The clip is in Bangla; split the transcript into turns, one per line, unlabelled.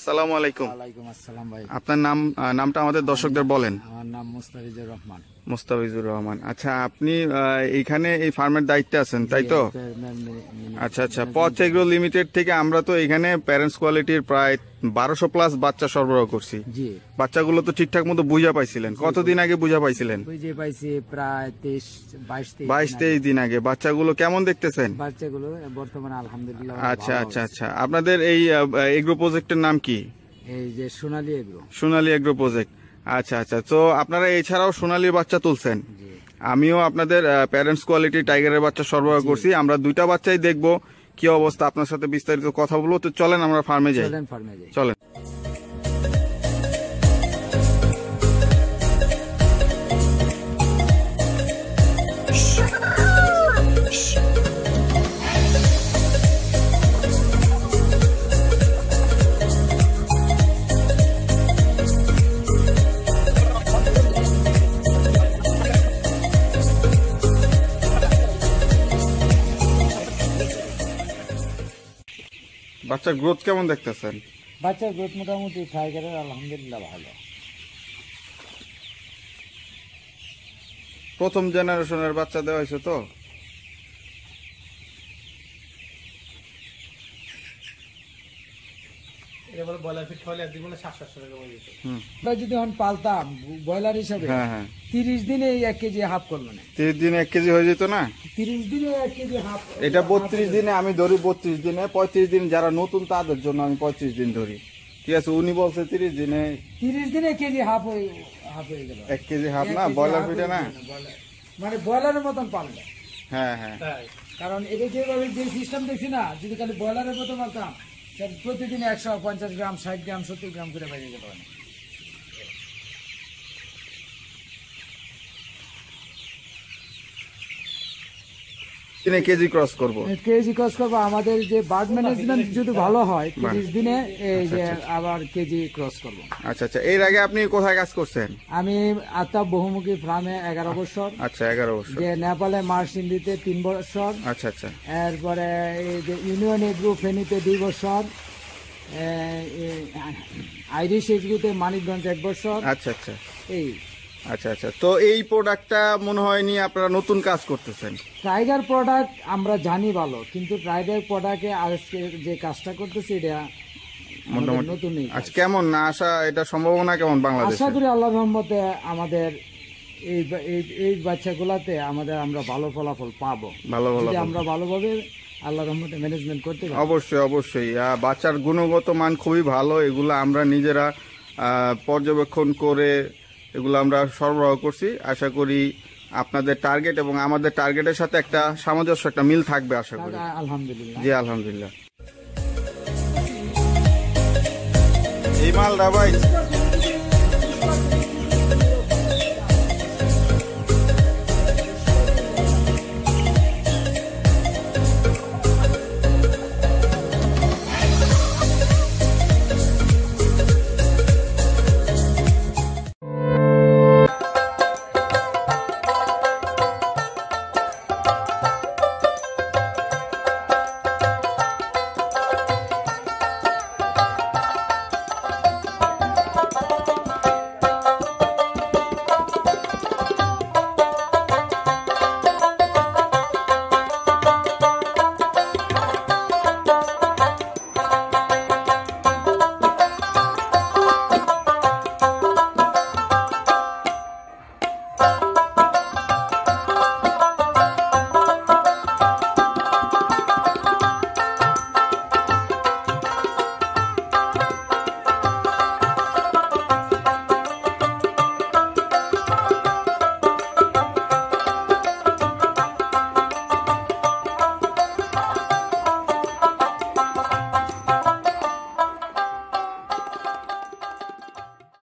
আসসালামু আলাইকুম।
ওয়ালাইকুম আসসালাম ভাই।
আপনার নামটা আমাদের দর্শকদের বলেন।
আমার নাম মুস্তাফিজুর রহমান।
মুস্তাফিজুর রহমান। আচ্ছা, আপনি এইখানে এই ফার্মের দায়িত্বে আছেন, তাই তো? আচ্ছা আচ্ছা, পথ এগ্রো লিমিটেড থেকে আমরা তো এখানে প্যারেন্টস কোয়ালিটির প্রায় 1200+ বাচ্চা সরবরাহ করছি।
জি,
বাচ্চাগুলো তো ঠিকঠাক মতো বুঝা পাইছিলেন? কতদিন আগে বুঝা পাইছিলেন?
বুঝে পাইছি প্রায়
22-23 দিন আগে। বাচ্চাগুলো কেমন দেখতেছেন?
বাচ্চাগুলো বর্তমানে আলহামদুলিল্লাহ।
আচ্ছা আচ্ছা আচ্ছা, আপনাদের এই এগ্রো প্রজেক্টের নাম কি?
এই যে সোনালী এগ্রো।
সোনালী এগ্রো প্রজেক্ট। আচ্ছা আচ্ছা, তো আপনারা এছাড়াও সোনালীর বাচ্চা তুলছেন? আমিও আপনাদের প্যারেন্টস কোয়ালিটি টাইগারের বাচ্চা সরবরাহ করছি। আমরা 2টা বাচ্চাই দেখবো কি অবস্থা, আপনার সাথে বিস্তারিত কথা বলবো। তো চলেন আমরা ফার্মে যাই। চলেন। বাচ্চার গ্রোথ কেমন দেখতেছেন?
বাচ্চার গ্রোথ মোটামুটি টাইগারের আলহামদুলিল্লাহ ভালো।
প্রথম জেনারেশনের বাচ্চা দেওয়া হয়েছে তো?
যদি এখন পালতাম ব্রয়লার হিসাবে, 30 দিনে 1 কেজি হাফ করবো না।
30 দিনে 1 কেজি হয়ে যেত না?
30 দিনে 1 কেজি হাফ।
এটা 32 দিনে আমি ধরি, 32 দিনে। 35 দিন যারা নতুন তাদের জন্য আমি 35 দিন ধরি। ঠিক আছে, উনি বলছে 30 দিনে
1 কেজি হাফ হয়ে গেল।
1 কেজি হাফ না, ব্রয়লার ফিটে না,
মানে ব্রয়লারের মতন পাললে।
হ্যাঁ হ্যাঁ,
কারণ এটা যেভাবে যে সিস্টেম দেখছি না, যদি খালি ব্রয়লারের মতো পালতাম প্রতিদিন 150 গ্রাম, 60 গ্রাম, 70 গ্রাম করে বাইরে যেতে পারে।
কেজি ক্রস করবো।
আমাদের যে বার্ড ম্যানেজমেন্ট যদি ভালো হয়, 30 দিনে এই যে আবার কেজি ক্রস করবো।
আচ্ছা আচ্ছা, এর আগে আপনি কোথায় কাজ করছেন?
আমি আতাব বহুমুখী ফার্মে 11 বছর।
আচ্ছা, 11 বছর।
যে নেপালে মার্সিন্দিতে 3 বছর।
আচ্ছা আচ্ছা,
এরপরে এই যে ইউনিয়ন এগ্রো ফেনীতে 2 বছর, আইরিশ এগ্রোতে মানিকগঞ্জ 1 বছর।
আচ্ছা আচ্ছা,
এই।
আচ্ছা আচ্ছা, তো এই প্রোডাক্টটা মনে হয় নি আপনারা নতুন কাজ করতেছেন?
টাইগার প্রোডাক্ট আমরা জানি ভালো, কিন্তু টাইগার প্রোডাক্টে আজকে যে কাজটা করতেছি এটা
মোটামুটি
নতুন।
আচ্ছা, কেমন না আশা, এটা সম্ভাবনা কেমন বাংলাদেশে?
আশা করি আল্লাহর রহমতে আমাদের এই বাচ্চাগুলাতে আমরা ভালো ফলাফল পাবো। যদি আমরা ভালোভাবে আল্লাহর রহমতে ম্যানেজমেন্ট করতে পারি।
অবশ্যই অবশ্যই, বাচ্চার গুণগত মান খুবই ভালো। এগুলো আমরা নিজেরা পর্যবেক্ষণ করে এগুলো আমরা সরবরাহ করছি। আশা করি আপনাদের টার্গেট এবং আমাদের টার্গেটের সাথে একটা সামঞ্জস্য, একটা মিল থাকবে আশা করি।
আলহামদুলিল্লাহ।
জি আলহামদুলিল্লাহ। এই মালটা ভাই